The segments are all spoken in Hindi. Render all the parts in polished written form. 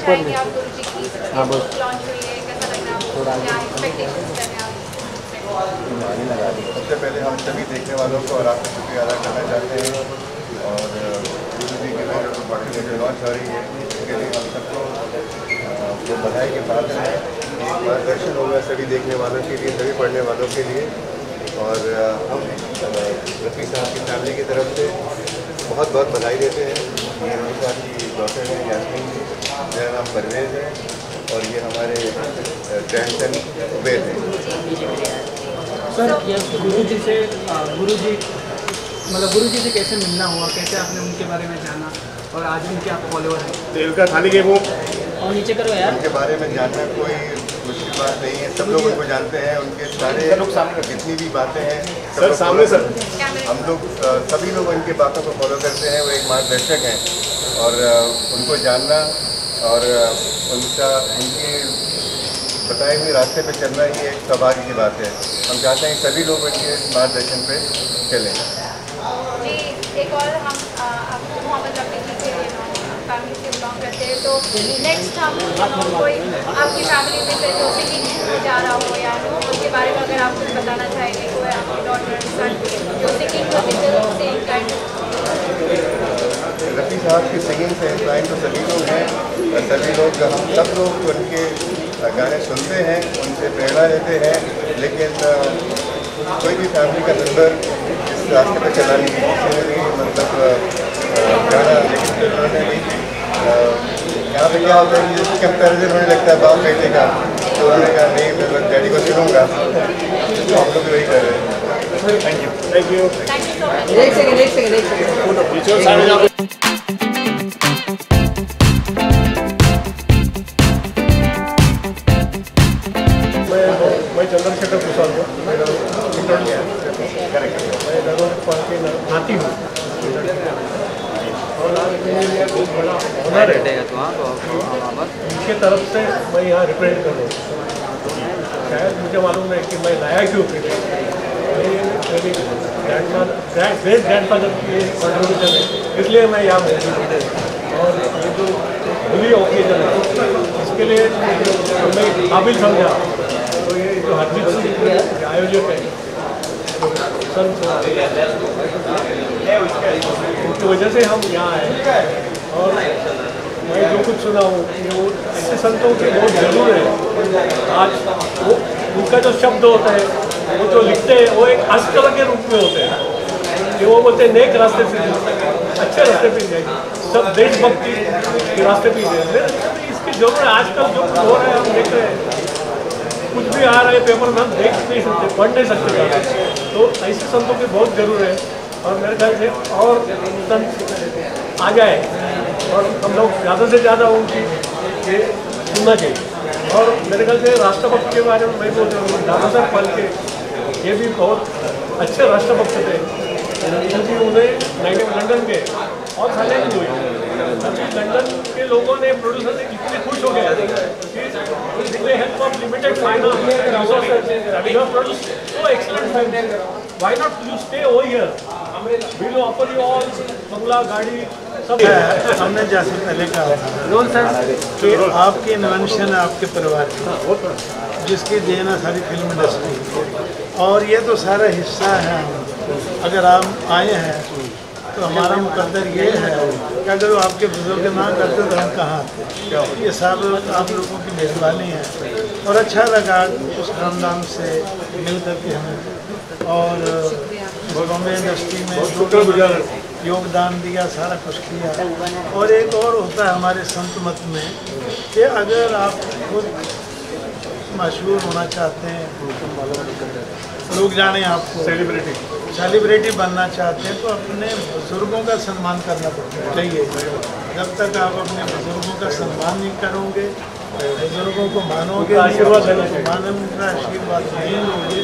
चाहेंगे आप गुरु जी की लॉन्च हुई है, कैसा लग रहा है आपको, क्या एक्सपेक्टेशंस कर रहे हैं आप? सबसे पहले हम सभी देखने वालों को और आपका शुक्रिया अदा करना चाहते हैं और गुरु जी की जो लॉन्च हो रही है उसके लिए हम सबको जो बधाई के पात्र हैं। मार्गदर्शन होगा सभी देखने वालों के लिए, सभी पढ़ने वालों के लिए। और हम रफ़ी साहब की फैमिली की तरफ से बहुत बहुत बधाई देते हैं। ये रफ़ी साहब की डॉटर है यास्मीन जी, मेरा नाम परवेज़ है और ये हमारे ग्रैंडसन उबैद हैं। सर गुरु जी से कैसे मिलना हुआ, कैसे आपने उनके बारे में जाना और आज उनके आप फॉलोअर हैं? तेल का थाली के वो और नीचे करो यार। उनके बारे में जानना कोई मुश्किल बात नहीं है, सब लोग उनको जानते हैं। उनके सारे जितनी भी बातें हैं सर सामने सर हम लोग सभी लोग उनके बातों को फॉलो करते हैं। वो एक मार्गदर्शक हैं और उनको जानना और उनके बताए हुए रास्ते पे चलना ही एक सौभाग्य की बात है। हम चाहते हैं सभी लोग उनके मार्गदर्शन पे चलें। जी, एक और हम आपको मोहम्मद रफ़ी जी के फैमिली से बिलोंग करते हैं, तो नेक्स्ट हम कोई आपकी फैमिली में से जो सिंगिंग जा रहा हो या उनके बारे में अगर आप कुछ बताना चाहेंगे, कोई आपकी डॉटर सन जो सिंगिंग को रफ़ी साहब की सिंगिंग से इंस्पायर तो सभी लोग हैं, सभी लोग हम सब लोग उनके गाने सुनते हैं, उनसे प्रेरणा लेते हैं। लेकिन कोई भी फैमिली का मेम्बर इस रास्ते पर चला नहीं, किसी ने भी मतलब गाना, लेकिन उन्होंने भी यहाँ पे क्या होता है कि कंपेरिजन होने लगता है बाप बेटे का, तो उन्होंने कहा नहीं मैं डैडी को सुनूंगा, तो हम लोग भी वही कर रहे हैं। Thank you so much. एक सेकंड मैं चंद्रशेखर प्रसाद हूँ, मैं नाती हूँ और आज मेरे लिए बहुत बड़ा ऑनर है इनके तरफ से मैं यहाँ रिप्रेजेंट कर रहा हूँ। शायद मुझे मालूम है कि मैं लाया क्यों फिर मेरी ग्रेट ग्रैंडफादर की कॉन्ट्रीब्यूशन है, इसलिए मैं यहाँ मौजूद हूँ। और ये जो होली ओकेजन है इसके लिए मैं काबिल समझा, तो ये जो हरजीत सिंह आयोजक है उनकी वजह से हम यहाँ आए। और मैं जो कुछ सुना हूँ वो ऐसे संतों के बहुत जरूर है। आज वो उनका जो शब्द होता है, वो जो लिखते हैं वो एक अस्त्र के रूप में होते हैं कि वो बोलते हैं नेक रास्ते से अच्छे रास्ते पे जाएंगे, सब देशभक्ति के रास्ते पे जाएंगे। इसकी जरूरत है। आजकल जो कुछ हो रहा है हम देख रहे हैं, कुछ भी आ रहा है पेपर में हम देख नहीं सकते, पढ़ नहीं सकते, तो ऐसे संतों की बहुत जरूरत है। और मेरे ख्याल से और संत आ जाए और हम लोग ज़्यादा से ज़्यादा उनकी ये सुनना चाहिए। और मेरे ख्याल से राष्ट्रभक्त के बारे में मैं बोल रहा हूँ, दादा साहब फाल्के ये भी बहुत अच्छे राष्ट्रभक्त थे, क्योंकि उन्हें लंदन के और खाने नहीं हुई। लंदन के लोगों ने प्रोड्यूसर ने इतने खुश हो गए कि with the help of limited finance resources you have produced so excellent films. Why not you stay over here? We will offer you all बंगला, गाड़ी सब। हमने जैसे पहले कहा कि आपकी इन्वेंशन आपके परिवार की, जिसकी देन है सारी फिल्म इंडस्ट्री, और ये तो सारा हिस्सा है। अगर आप आए हैं तो हमारा मुकद्दर ये है कि अगर वो आपके बुजुर्ग ना करते तो हम कहाँ आते। ये सब आप लोगों की मेज़बानी है और अच्छा लगा उस खानदान से मिल करके हमें, और बॉम्बे इंडस्ट्री में योगदान दिया, सारा कुछ किया। और एक और होता है हमारे संत मत में कि अगर आप खुद मशहूर होना चाहते हैं, लोग जाने आपको, सेलिब्रिटी बनना चाहते हैं, तो अपने बुजुर्गों का सम्मान करना चाहिए। जब तक आप अपने बुजुर्गों का सम्मान नहीं करोगे, बुजुर्गों को मानोगे, आशीर्वाद नहीं लोगे,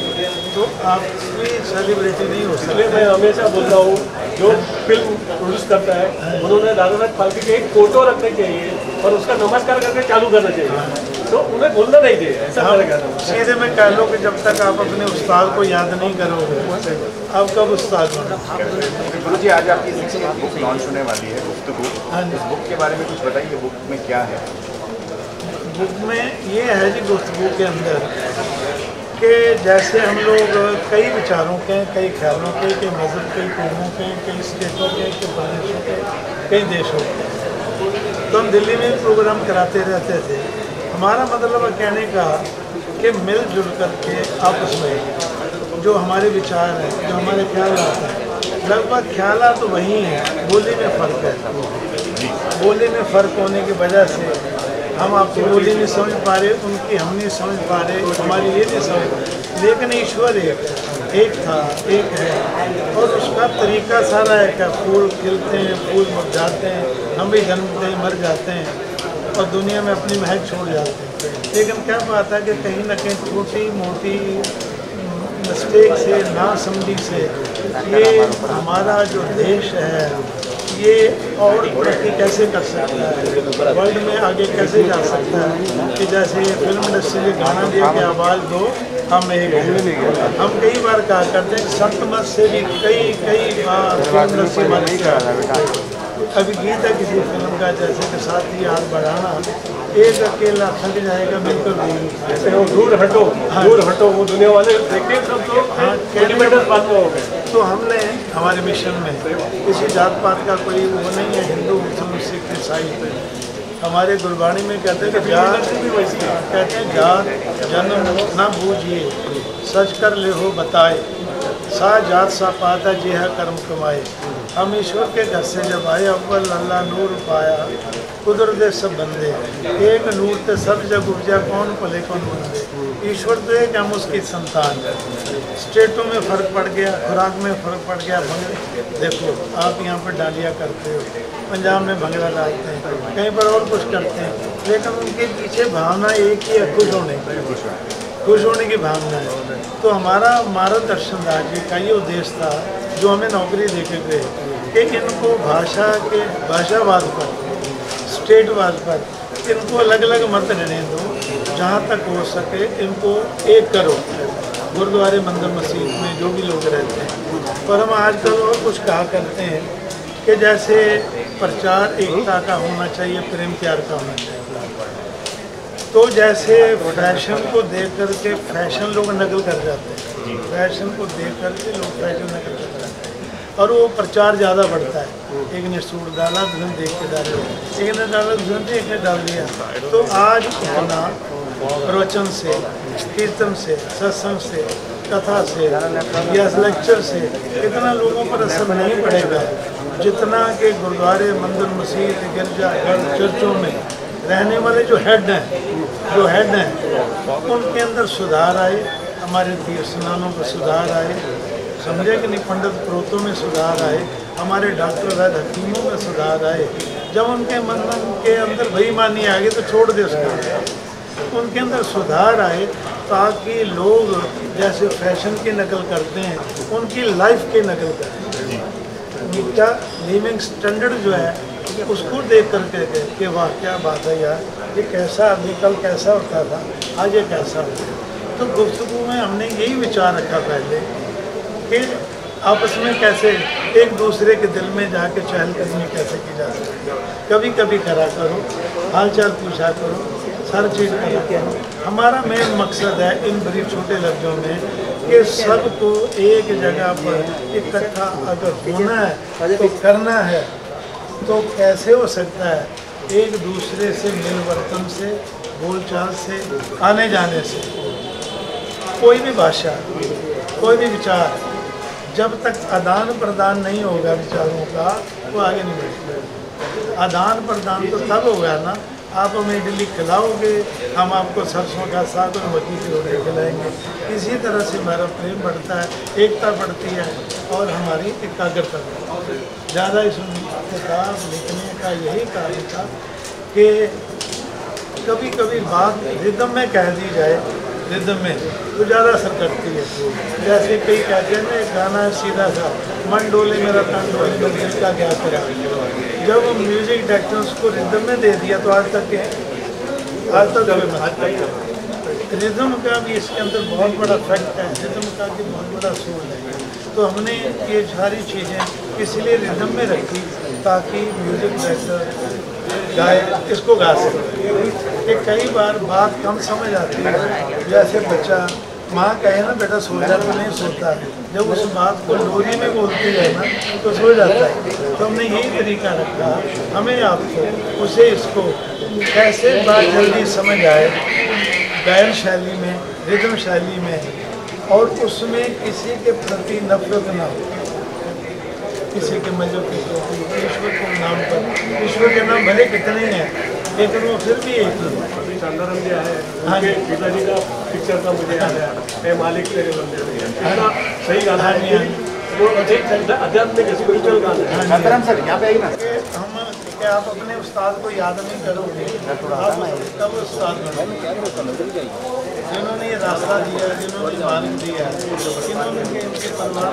तो आप कोई सेलिब्रिटी नहीं हो सकते। इसलिए मैं हमेशा बोलता हूँ जो फिल्म प्रोड्यूस करता है उन्होंने दादा साहब फाल्के की एक फोटो रखनी चाहिए और उसका नमस्कार करके चालू करना चाहिए, तो उन्हें भूलना नहीं चाहिए। ऐसा मेरा कहना है। सीधे मैं कह लो कि जब तक आप अपने उस्ताद को याद नहीं करोगे आप कब उस्ताद बनो। गुरु जी, आज आपकी बुक लॉन्च होने वाली है, गुफ्तगू। इस बुक के बारे में कुछ बताइए, बुक में क्या है? बुक में ये है जी, गुफ्तगू के अंदर कि जैसे हम लोग कई विचारों के, कई ख्यालों के, कई मज़हब के, कौमों के, कई स्टेटों के, कई प्रदेशों के, कई देशों के, तो हम दिल्ली में प्रोग्राम कराते रहते थे। हमारा मतलब कहने का कि मिलजुल करके आपस में जो हमारे विचार हैं, जो हमारे ख्याल हैं, लगभग ख्याल तो वही हैं, बोली में फ़र्क है। बोली में फ़र्क होने की वजह से हम आपकी बोली नहीं समझ पा रहे, उनकी हम नहीं समझ पा रहे, हमारी ये नहीं समझ, लेकिन ईश्वर एक था, एक है, और उसका तरीका सारा है कि फूल खिलते हैं, फूल मुरझाते हैं, हम भी जन्मते हैं, मर जाते हैं और दुनिया में अपनी महक छोड़ जाते हैं। लेकिन क्या बात है कि कहीं ना कहीं छोटी मोटी मिस्टेक से, नासमझी से ये हमारा जो देश है ये और तरक्की कैसे कर सकता है, वर्ल्ड में आगे कैसे जा सकता है। कि जैसे ये फिल्म इंडस्ट्री ने गाना दिया कि आवाज़ दो हम एक हैं। हम कई बार कहा करते हैं, संत मत से भी कई बार फिल्म इंडस्ट्री वाले अभी गीत है किसी फिल्म का, जैसे कि साथ ही हाथ बढ़ाना, एक अकेला थक जाएगा बिल्कुल नहीं, दूर हटो, दूर हटो, वो दुनिया वाले देखते हैं सब तो इंडिपेंडेंस बात हो गए। तो हमने हमारे मिशन में किसी जात पात का कोई वो नहीं है, हिंदू मुस्लिम सिख ईसाई। हमारे गुरबाणी में कहते हैं कि जात भी वैसी कहते हैं, जात जन्म ना बूझिए सच कर ले हो बताए, सा जात सा पाता जी है कर्म कमाए। हम ईश्वर के घर से जब आए, अव्वल अल्लाह नूर पाया, कुदरत सब बंदे, एक नूर ते सब जग उपजा, कौन भले कौन बंदे। ईश्वर तो एक, हम उसकी संतान है। स्टेटों में फ़र्क पड़ गया, खुराक में फ़र्क पड़ गया। देखो आप यहाँ पर डांडिया करते हो, पंजाब में भंगड़ा डालते हैं, कहीं पर और कुछ करते हैं, लेकिन उनके पीछे भावना एक ही है, खुश होने की भावना है। तो हमारा मार्गदर्शन राज्य का ये उद्देश्य था, जो हमें नौकरी देके गए, कि इनको भाषावाद पर, स्टेटवाद पर, इनको अलग अलग मत रहने दो, जहाँ तक हो सके इनको एक करो, गुरुद्वारे मंदिर मस्जिद में जो भी लोग रहते हैं। पर हम आजकल और कुछ कहा करते हैं कि जैसे प्रचार एकता का होना चाहिए, प्रेम प्यार का होना चाहिए। तो जैसे फैशन को देख करके फैशन लोग नकल कर जाते हैं, फैशन को देख करके लोग फैशन नकल कर जाते हैं और वो प्रचार ज़्यादा बढ़ता है। एक ने सूट डाला, दूसरे देख के डाले, एक ने डाला, दूसरे एक ने डाल दिया। तो आज इतना प्रवचन से, कीर्तन से, सत्संग से, कथा से या लेक्चर से इतना लोगों पर असर नहीं पड़ेगा जितना कि गुरुद्वारे मंदिर मस्जिद गिरजाघर चर्चों में रहने वाले जो हेड हैं उनके अंदर सुधार आए, हमारे तीर्थ स्नानों में सुधार आए, समझे कि नहीं, पंडित प्रोतों में सुधार आए, हमारे डॉक्टर वैद्य हकीमों में सुधार आए। जब उनके मन के अंदर बेईमानी आ गई तो छोड़ दे उसको, उनके अंदर सुधार आए ताकि लोग जैसे फैशन की नकल करते हैं उनकी लाइफ की नकल करें। उनका लिविंग स्टैंडर्ड जो है उसको देख करके कि वाह क्या बात है यार, ये कैसा आदमी कल कैसा होता था, आज ये कैसा होता है। तो गुफ्तगू में हमने यही विचार रखा पहले कि आपस में कैसे एक दूसरे के दिल में जाके चहलकदमी कैसे की जा सकती है। कभी कभी करा करो, हाल चाल पूछा करो, हर चीज़ करा करो। हमारा मेन मकसद है इन बड़ी छोटे लफ्ज़ों में कि सबको एक जगह पर इकट्ठा अगर होना है तो करना है, तो कैसे हो सकता है, एक दूसरे से मिलवर्तन से, बोलचाल से, आने जाने से। कोई भी भाषा, कोई भी विचार जब तक आदान प्रदान नहीं होगा विचारों का वो आगे नहीं बढ़ेगा। आदान प्रदान तो तब होगा ना, आप हमें इडली खिलाओगे, हम आपको सरसों का साग और मक्की की रोटी खिलाएंगे। इसी तरह से हमारा प्रेम बढ़ता है, एकता बढ़ती है और हमारी एकाग्रता बढ़ती है। ज़्यादा इस किताब लिखने का यही कारण था कि कभी कभी बात रिदम में कह दी जाए, रिदम में तो ज़्यादा असर करती है। जैसे कई कहते हैं ना, एक गाना है सीधा सा, मन डोले मेरा तन डोले मेरे दिल का क्या करा। जब म्यूजिक डायरेक्टर्स को रिदम में दे दिया तो आज तक रिदम का भी इसके अंदर बहुत बड़ा फैक्ट है, रिदम का भी बहुत बड़ा सोल है। तो हमने ये सारी चीज़ें इसलिए रिदम में रखी ताकि म्यूजिक डायरेक्टर इसको गा सकते हैं। कि कई बार बात कम समझ आती है, जैसे बच्चा माँ कहे ना बेटा सो जा तो नहीं सोता, जब उस बात को लोरी में बोलती है ना तो सो जाता है। तो हमने यही तरीका रखा, हमें आपको उसे इसको कैसे बात जल्दी समझ आए, गायन शैली में, रिदम शैली में, और उसमें किसी के प्रति नफरत ना हो, किसी के मजहब के प्रति, ईश्वर के नाम पर। ईश्वर के नाम भले कितने हैं लेकिन वो फिर भी एक ही चंद्रम जो है। हाँ जी, पिताजी का पिक्चर का मुझे याद है, मालिक तेरे बंदे है ना, सही गाना है वो, एक आध्यात्मिक स्पिरिचुअल गाना है। सर यहाँ पे आई ना हम क्या आप अपने उस्ताद को याद नहीं करोगे, आप तब उस्ताद बनोगे। जिन्होंने ये रास्ता दिया, जिन्होंने मार्ग दिया, जिन्होंने इनके परिवार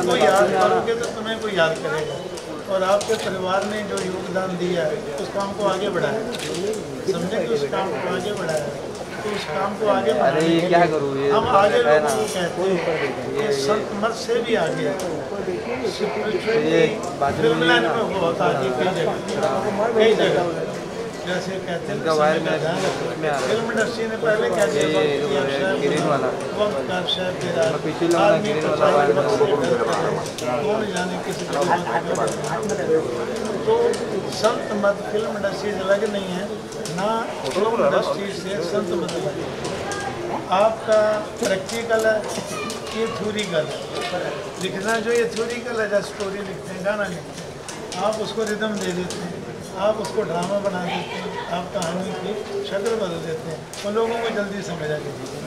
को याद करोगे तो तुम्हें कोई याद करेगा। और आपके परिवार ने जो योगदान दिया उस काम को आगे बढ़ाया, समझे कि उस काम को आगे बढ़ाया, तो उस काम को आगे बढ़ाने क्या करूँ, हम आगे लोगों को कहते हैं कि संत मत से भी आगे फिल्म लाइन में बहुत आगे कई जगह जैसे कहते हैं फिल्म इंडस्ट्री ने पहले क्या किया, कौन जाने किसी तो संत मत फिल्म इंडस्ट्री अलग नहीं है ना, फिल्म इंडस्ट्री से संत मत अलग। आपका प्रैक्टिकल है, ये थ्योरिकल है। लिखना जो ये थ्योरिकल है, जैसे स्टोरी लिखते हैं, गाना लिखते हैं, आप उसको रिदम दे देते हैं, आप उसको ड्रामा बना देते हैं, आप कहानी की शक्ल बदल देते हैं, उन लोगों को जल्दी समझ आ जाती है।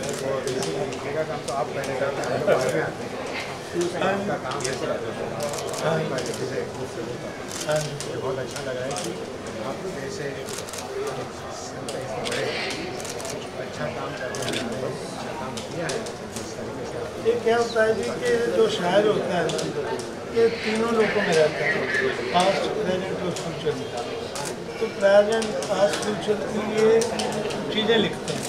बहुत अच्छा लगा है कि आप जैसे अच्छा काम कर रहे हैं, अच्छा काम किया है। ये क्या होता है जी कि जो शायर होता है ना, ये तीनों लोगों में रहता है, पास्ट, प्रेजेंट और फ्यूचर। तो प्रेजेंट, पास्ट, फ्यूचर की ये चीज़ें लिखते हैं,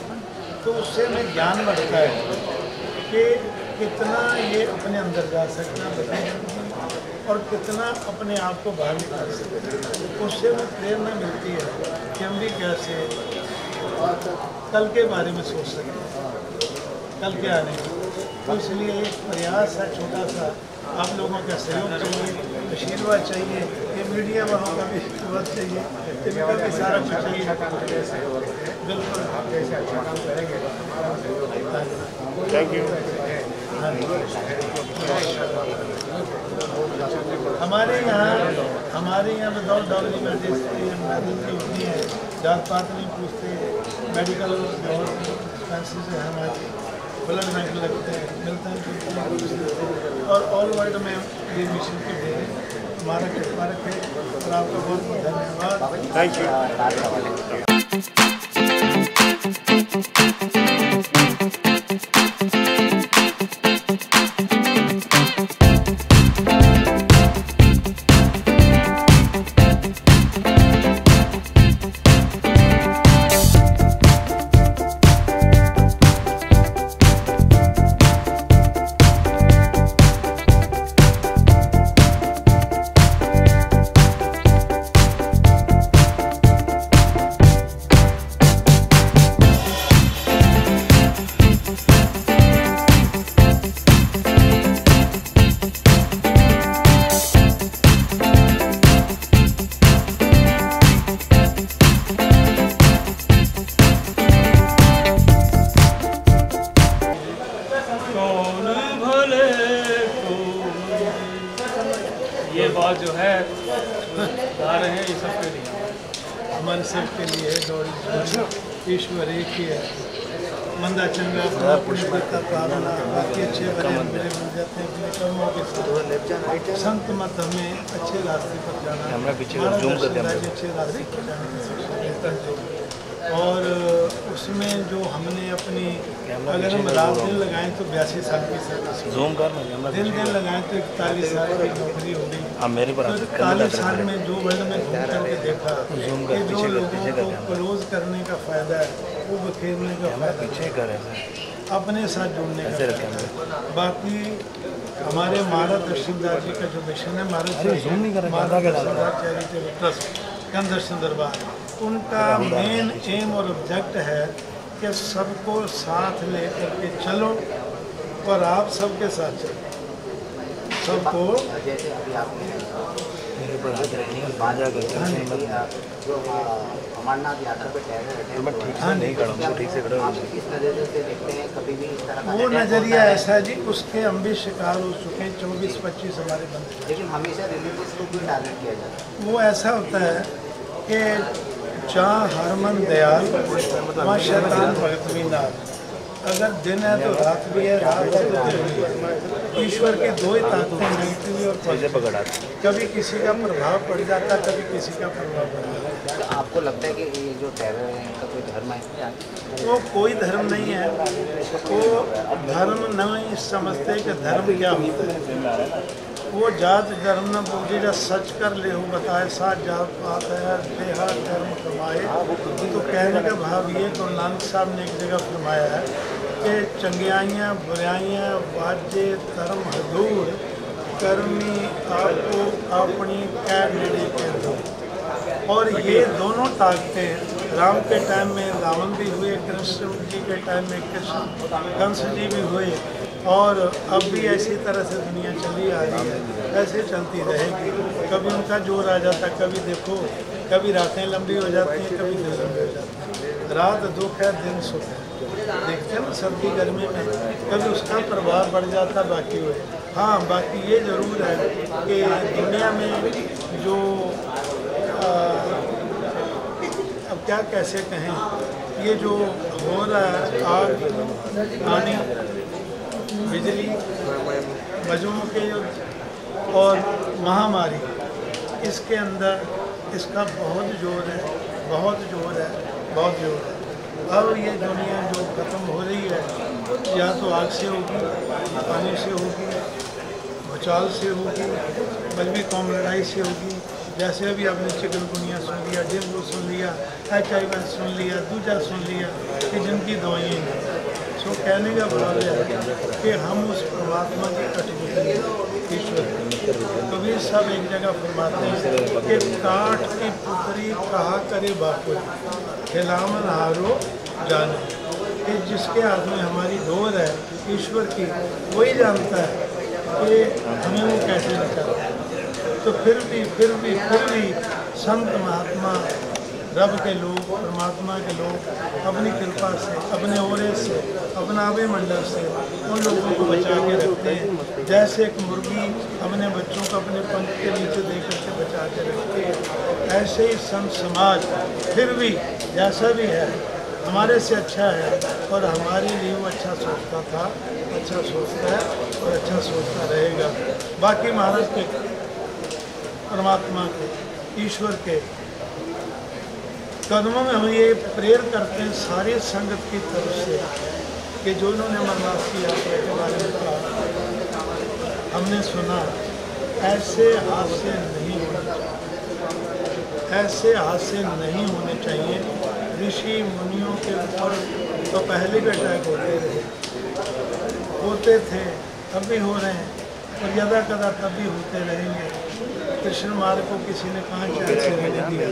तो उससे हमें ज्ञान बढ़ता है कि कितना ये अपने अंदर जा सकता है और कितना अपने आप को बाहर निकाल सकते हैं। उससे हमें प्रेरणा मिलती है कि हम भी कैसे कल के बारे में सोच सकते, कल के आने की। तो इसलिए एक प्रयास है छोटा सा, आप लोगों का सहयोग चाहिए, आशीर्वाद चाहिए, ये मीडिया वालों का भी आशीर्वाद चाहिए, इनका भी सारा कुछ चाहिए। बिल्कुल, आप जैसे अच्छा काम करेंगे तो हमारा सहयोग। Thank you. हमारे यहाँ विदाउट डाउरी में होती है, जात पात नहीं पूछते, मेडिकल एक्सपेंसेस है हमारे, ब्लड बैंक लगते हैं, मिलते हैं, और ऑल वर्ल्ड में ये मिशन के भेजे। हमारा कृपा रखे और आपका बहुत बहुत धन्यवाद। Thank you. ये बात जो है गा रहे हैं, ये सबके लिए, हमारे सबके लिए है। गौरी ईश्वर एक ही है, मंदा चंगा पुण्य करता पावना, बाकी अच्छे बने मेरे बन जाते हैं अपने कर्मों के साथ। संत मत हमें अच्छे रास्ते पर जाना, अच्छे रास्ते पर जाने की शिक्षा देता है। और उसमें जो हमने अपनी, अगर हम रात दिन लगाएं तो 82 साल की सर्विस, दिन लगाएं तो 41 साल की नौकरी हो गई। तो 41 साल में जो वर्ल्ड में घूम करके देखा कि जो लोगों को क्लोज करने का फ़ायदा है वो बखेरने का फ़ायदा है, अपने साथ जुड़ने का फ़ायदा। बाकी हमारे महाराज दर्शनदास जी का जो मिशन है, महाराज चैरिटेबल ट्रस्ट, गंधर्शन दरबार, उनका मेन एम और ऑब्जेक्ट है कि सबको साथ लेकर के चलो और आप सबके साथ चलो, सबको। जैसे अभी आपने मेरे पर हाथ रखने के बाद जो अमरनाथ यात्रा पे हाँ नहीं ठीक से खड़े आप किस नज़रिए से देखते हैं, कभी भी इस तरह का वो नज़रिया ऐसा है जी, उसके हम भी शिकार हो चुके हैं, 24-25 हमारे बंदे, लेकिन हमेशा रिलीजियस को भी टारगेट किया जाता है। वो ऐसा होता है कि जहाँ हरमन दयाल वहाँ शैतान भगत भी नाल, अगर दिन है तो रात भी है, रात है तो दिन भी है। ईश्वर की दो ही ताकतें, नेगेटिव और पॉजिटिव। कभी किसी का प्रभाव पड़ जाता है, कभी किसी का प्रभाव पड़ जाता है। तो आपको लगता है कि ये जो टेरर है इनका कोई धर्म है? वो कोई धर्म नहीं है, वो धर्म नहीं समझते कि धर्म क्या होता है। वो जात धर्म न पूछे जा सच कर ले हो बताए, साथ जात पात है देहा धर्म कमाए। तो कहने का भाव ये, तो नानक साहब ने एक जगह फरमाया है कि चंगियाइयाँ बुराइयाँ वाजे धर्म हजूर कर्मी आपको अपनी कैद नेड़े के दो। और ये दोनों ताकतें राम के टाइम में रावण भी हुए, कृष्ण जी के टाइम में कृष्ण कंस जी भी हुए, और अब भी ऐसी तरह से दुनिया चली आ रही है, ऐसे चलती रहेगी। कभी उनका जोर आ जाता, कभी देखो कभी रातें लंबी हो जाती हैं, कभी दिन लंबे हो जाते हैं। रात दुख है, दिन सुख है, देखते हैं ना सर्दी गर्मी में, कभी उसका प्रभाव बढ़ जाता, बाकी हुए। हाँ, बाकी ये ज़रूर है कि दुनिया में जो अब क्या कैसे कहें, ये जो हो रहा है आग पानी बिजली मजनू के और महामारी, इसके अंदर इसका बहुत जोर है, बहुत जोर है, बहुत जोर है। अब ये दुनिया जो ख़त्म हो रही है, या तो आग से होगी, पानी से होगी, भूचाल से होगी, बल्कि कौम लड़ाई से होगी। जैसे अभी आपने चिकनगुनिया सुन लिया, डेंगू सुन लिया, HIV सुन लिया, दूजा सुन लिया, कि जिनकी दवाइयाँ नहीं। सो कहने का भाव है कि हम उस परमात्मा की कठपुतली ईश्वर, कभी सब एक जगह फरमाते हैं कि काठ की पुतरी कहा करे बापू खिलावन हारो जाने, कि जिसके हाथ में हमारी डोर है ईश्वर की, वही जानता है कि हमें वो कैसे बचाता है। तो फिर भी संत महात्मा रब के लोग, परमात्मा के लोग अपनी कृपा से, अपने ओरे से, अपना आवे मंडल से उन लोगों को बचा के रखते हैं। जैसे एक मुर्गी अपने बच्चों को अपने पंख के नीचे दे करके बचा के रखती है, ऐसे ही संत समाज फिर भी जैसा भी है हमारे से अच्छा है, और हमारे लिए वो अच्छा सोचता था, अच्छा सोचता है और अच्छा सोचता रहेगा। बाकी महाराज के, परमात्मा के, ईश्वर के कदमों में हम ये प्रेयर करते हैं सारी संगत की तरफ से कि जो इन्होंने अमरनाथ की यात्रा के बारे में कहा, हमने सुना, ऐसे हादसे नहीं होने चाहिए, ऐसे हादसे नहीं होने चाहिए। ऋषि मुनियों के ऊपर तो पहले भी अटैक होते थे, अब भी हो रहे हैं, और यदा कदा तब भी होते रहेंगे। कृष्ण मार्ग को किसी ने कहाँ चैन से रहने दिया,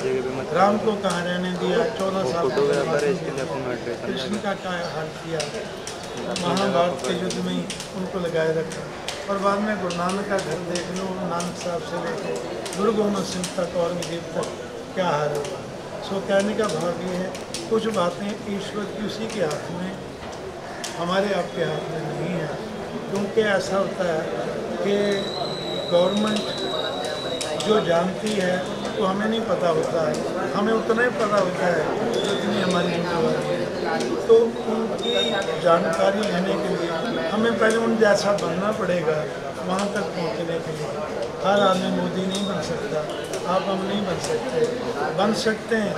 राम को कहाँ रहने दिया, 14 साल कृष्ण का क्या हाल किया, महाभारत के युद्ध में ही उनको लगाए रखा। और बाद में गुरु नानक का घर देख लो, नानक साहब से लेकर गुरु गोविंद सिंह तक और औरंगजेब तक क्या हाल हुआ। सो कहने का भाव ये है, कुछ बातें ईश्वर की उसी के हाथ में, हमारे आपके हाथ में नहीं है। क्योंकि ऐसा होता है कि गवर्नमेंट जो जानती है तो हमें नहीं पता होता है, हमें उतना ही पता होता है जितनी हमारी जिम्मेवारी है। तो उनकी जानकारी लेने के लिए हमें पहले उन जैसा बनना पड़ेगा वहाँ तक पहुँचने के लिए। हर आदमी मोदी नहीं बन सकता, आप हम नहीं बन सकते, बन सकते हैं,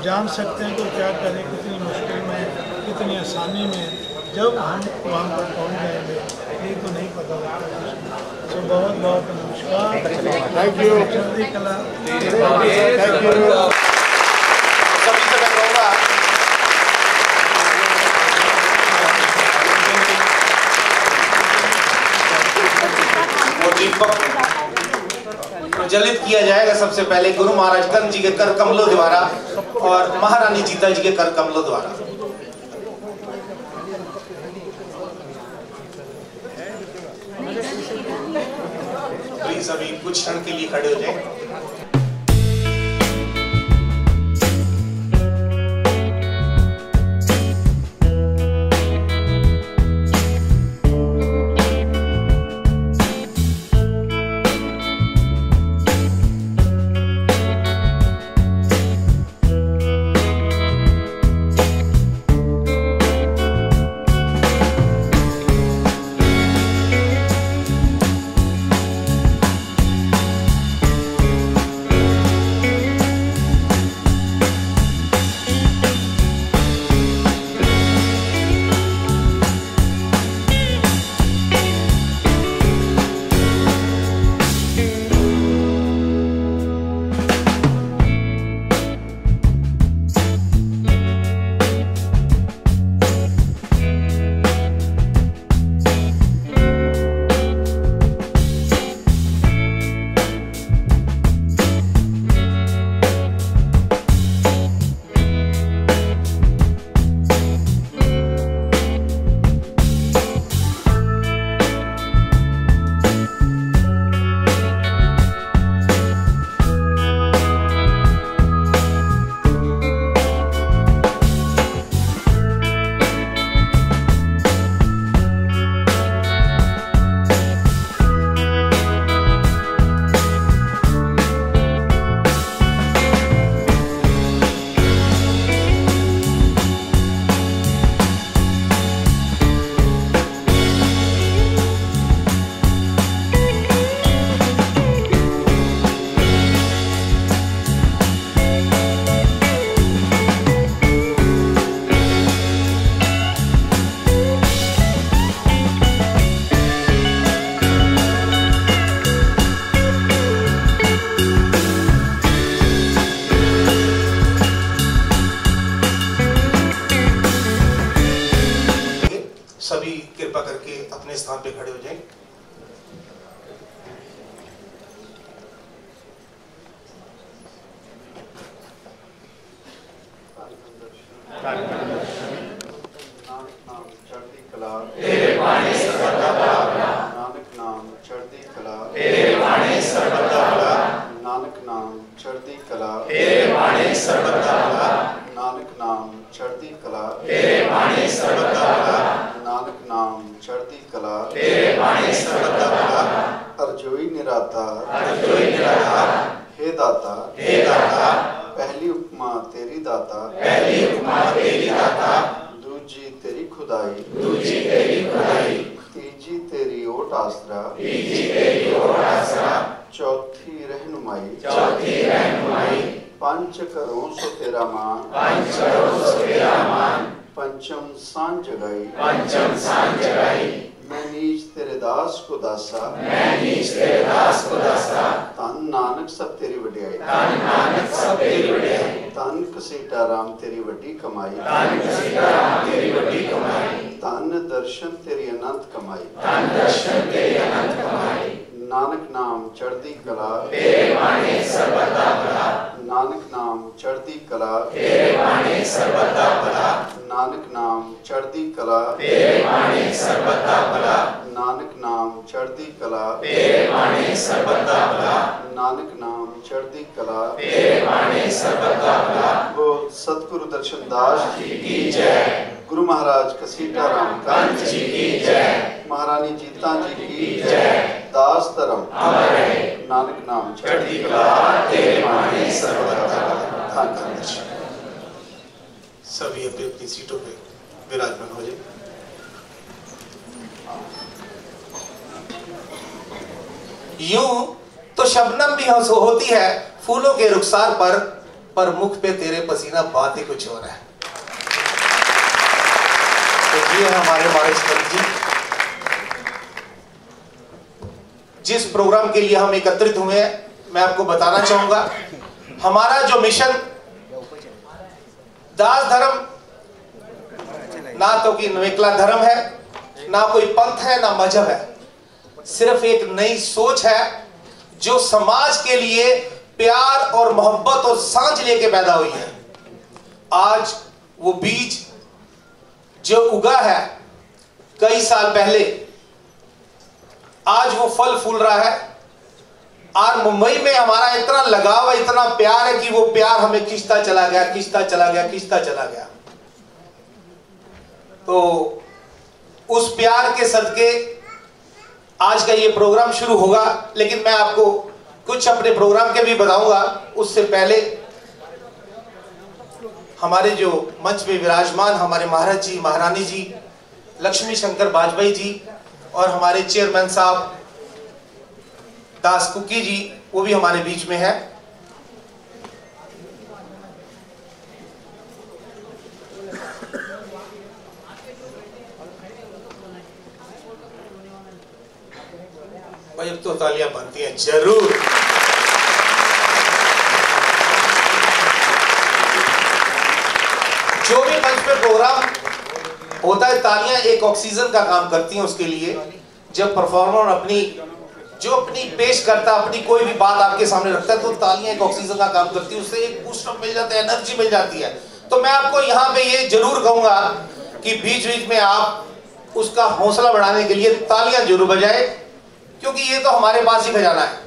जान सकते हैं तो क्या करें, कितनी मुश्किल में, कितनी आसानी में, जब हम वहाँ पर पहुँच जाएंगे ये तो नहीं पता होता। तो बहुत बहुत नमस्कार, थैंक यू। चंदी कला थैंक यू। दीपक प्रज्वलित किया जाएगा सबसे पहले गुरु महाराज कंद जी के कर कमलों द्वारा और महारानी जीता जी के कर कमलों द्वारा। प्लीज अभी कुछ क्षण के लिए खड़े हो जाएं। सभी कृपा करके अपने स्थान पे खड़े हो जाएं। चढ़ती कला तेरे बाणे सर्वदा भला, नानक नाम चढ़ती कला तेरे बाणे सर्वदा भला, नानक नाम चढ़ती कला तेरे बाणे सर्वदा भला, नानक नाम चढ़ती कला तेरे बाणे सर्वदा भला, नानक नाम चढ़ती कला तेरे बाणे सर्वदा भला, अर्जोई निराता हे दाता पहली उपमा तेरी दाता दूजी तेरी खुदाई तीजी तेरी ओट आसरा चौथी रहनुमाई पंच करों सो तेरा मान पंचम सांझ जगाई मैं नीच तेरे दास को दासा तन नानक सब तेरी वडियाई तन कसीटा राम तेरी वड्डी कमाई तन दर्शन तेरी अनंत कमाई नानक नाम चढ़ती कला तेरे बाणे सर्वदा भला, नानक नाम चढ़ती कला तेरे बाणे सर्वदा भला, नानक नाम चढ़ती कला तेरे बाणे सर्वदा भला, नानक नाम चढ़ती कला तेरे बाणे सर्वदा भला, नानक नाम चढ़ती कला तेरे बाणे सर्वदा भला। वो सतगुरु दर्शन दास जी की जय, गुरु महाराज कसीटा राम कंद जी की जय, महारानी जीता जी की जय, दास धर्म नानक नाम चढ़ती कला तेरे बाणे सर्वदा भला। सभी अपनी अपनी सीटों पे विराजमान हो जाए। यूं तो शबनम भी होती है फूलों के रुखसार पर मुख पे तेरे पसीना बात ही कुछ और है। तो ये है हमारे महाराज जी, जिस प्रोग्राम के लिए हम एकत्रित हुए हैं। मैं आपको बताना चाहूंगा हमारा जो मिशन दास धर्म ना तो कि निकला धर्म है, ना कोई पंथ है, ना मजहब है, सिर्फ एक नई सोच है जो समाज के लिए प्यार और मोहब्बत और सांझ लेके पैदा हुई है, आज वो बीज जो उगा है कई साल पहले, आज वो फल फूल रहा है। और मुंबई में हमारा इतना लगाव है, इतना प्यार है कि वो प्यार हमें खींचता चला गया, खींचता चला गया, खींचता चला गया। तो उस प्यार के सदके आज का ये प्रोग्राम शुरू होगा, लेकिन मैं आपको कुछ अपने प्रोग्राम के भी बताऊंगा। उससे पहले हमारे जो मंच पे विराजमान हमारे महाराज जी, महारानी जी, लक्ष्मी शंकर बाजपेयी जी और हमारे चेयरमैन साहब दास कुकी जी, वो भी हमारे बीच में है। भाई अब तो तालियां बनती हैं जरूर। जो भी मंच पे प्रोग्राम होता है, तालियां एक ऑक्सीजन का काम करती हैं उसके लिए। जब परफॉर्मर अपनी पेश करता, अपनी कोई भी बात आपके सामने रखता है, तो तालियां एक ऑक्सीजन का काम करती है, उससे एक बूस्टअप मिल जाता है, एनर्जी मिल जाती है। तो मैं आपको यहाँ पे ये जरूर कहूंगा कि बीच बीच में आप उसका हौसला बढ़ाने के लिए तालियां जरूर बजाए, क्योंकि ये तो हमारे पास ही खजाना है।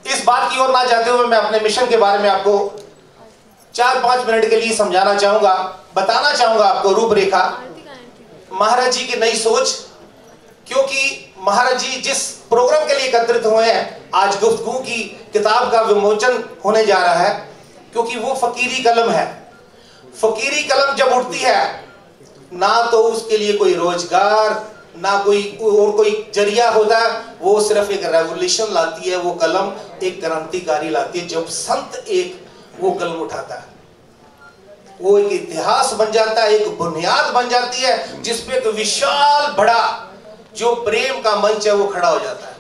इस बात की ओर ना जाते हुए मैं अपने मिशन के बारे में आपको 4-5 मिनट के लिए समझाना चाहूंगा, बताना चाहूंगा आपको रूपरेखा महाराज जी की नई सोच। क्योंकि महाराज जी जिस प्रोग्राम के लिए एकत्रित हुए हैं, आज गुफ्तगू की किताब का विमोचन होने जा रहा है, क्योंकि वो फकीरी कलम है। फकीरी कलम जब उठती है, ना तो उसके लिए कोई रोजगार, ना कोई और कोई जरिया होता है, वो सिर्फ एक रेवोल्यूशन लाती है। वो कलम एक क्रांतिकारी लाती है। जब संत एक वो कलम उठाता है, वो एक इतिहास बन जाता है, एक बुनियाद बन जाती है, जिसपे एक विशाल बड़ा जो प्रेम का मंच है वो खड़ा हो जाता है।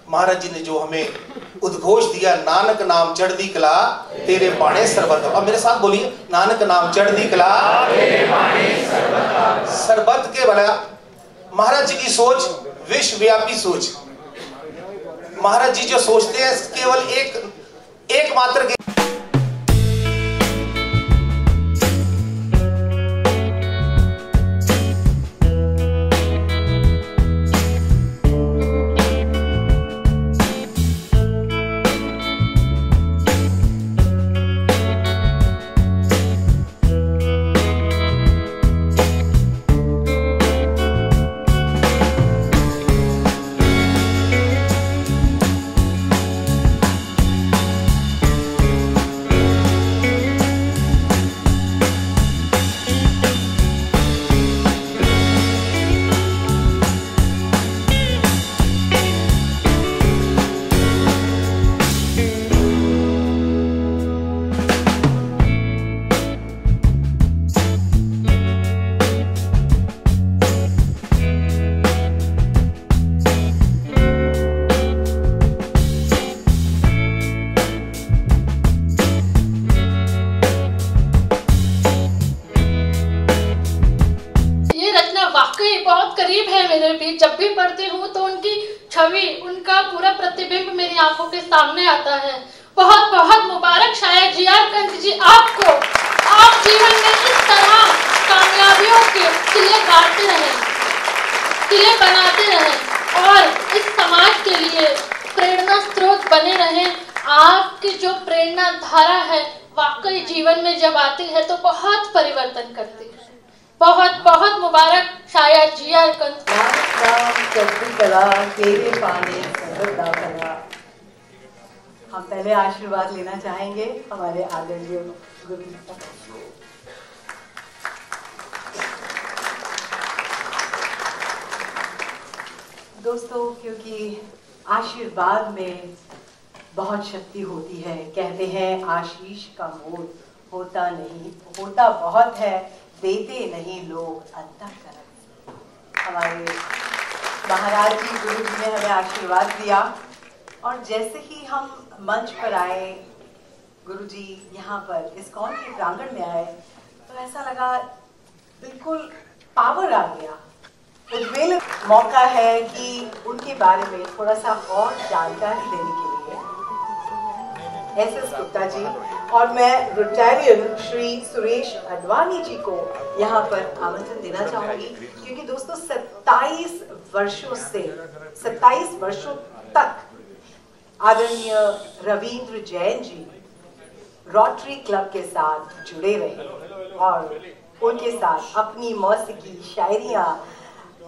महाराज जी ने जो हमें उद्घोष दिया, नानक नाम चढ़दी कला तेरे पाने सरबत। अब मेरे साथ बोलिए, नानक नाम चढ़दी कला तेरे पाने सरबत के बड़ा। महाराज जी की सोच विश्वव्यापी सोच। महाराज जी जो सोचते हैं केवल एक मात्र के जब भी पढ़ती हूँ तो उनकी छवि, उनका पूरा प्रतिबिंब मेरी आंखों के सामने आता है। बहुत बहुत मुबारक शायर जी.आर. कंठ जी आपको। आप जीवन में इस तरह कामयाबियों के किले गाड़ते रहें, किले बनाते रहें और इस समाज के लिए प्रेरणा स्रोत बने रहें। आपकी जो प्रेरणा धारा है वाकई जीवन में जब आती है तो बहुत परिवर्तन करती है। बहुत बहुत मुबारक शायर जी.आर. कंठ। तेरे पाने सरबत कला। हम पहले आशीर्वाद लेना चाहेंगे हमारे आदरणीय गुरु जी का। दोस्तों, क्योंकि आशीर्वाद में बहुत शक्ति होती है। कहते हैं आशीष का मोल होता नहीं, होता बहुत है, देते नहीं लोग अंतःकरण। हमारे महाराज जी, गुरु जी ने हमें आशीर्वाद दिया और जैसे ही हम मंच पर आए, गुरु जी यहाँ पर इस्कॉन के प्रांगण में आए, तो ऐसा लगा बिल्कुल पावर आ गया। उद्वेलित मौका है कि उनकी उनके बारे में थोड़ा सा और जानकारी देने के लिए एस गुप्ता जी और मैं रिटायरियन श्री सुरेश अडवाणी जी को यहाँ पर आमंत्रण देना चाहूंगी, क्योंकि दोस्तों 27 वर्षों तक आदरणीय रविंद्र जैन जी रोटरी क्लब के साथ जुड़े रहे और उनके साथ अपनी मौसीकी शायरियां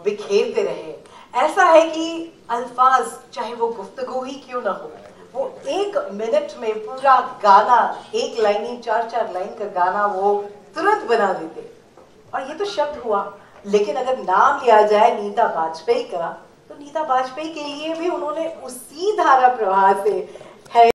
बिखेरते रहे। ऐसा है कि अल्फाज चाहे वो गुफ्तगू ही क्यों ना हो, वो 1 मिनट में पूरा गाना, 1 लाइन 4-4 लाइन का गाना वो तुरंत बना देते। और ये तो शब्द हुआ, लेकिन अगर नाम लिया जाए नीता बाजपेयी का, तो नीता बाजपेयी के लिए भी उन्होंने उसी धारा प्रवाह से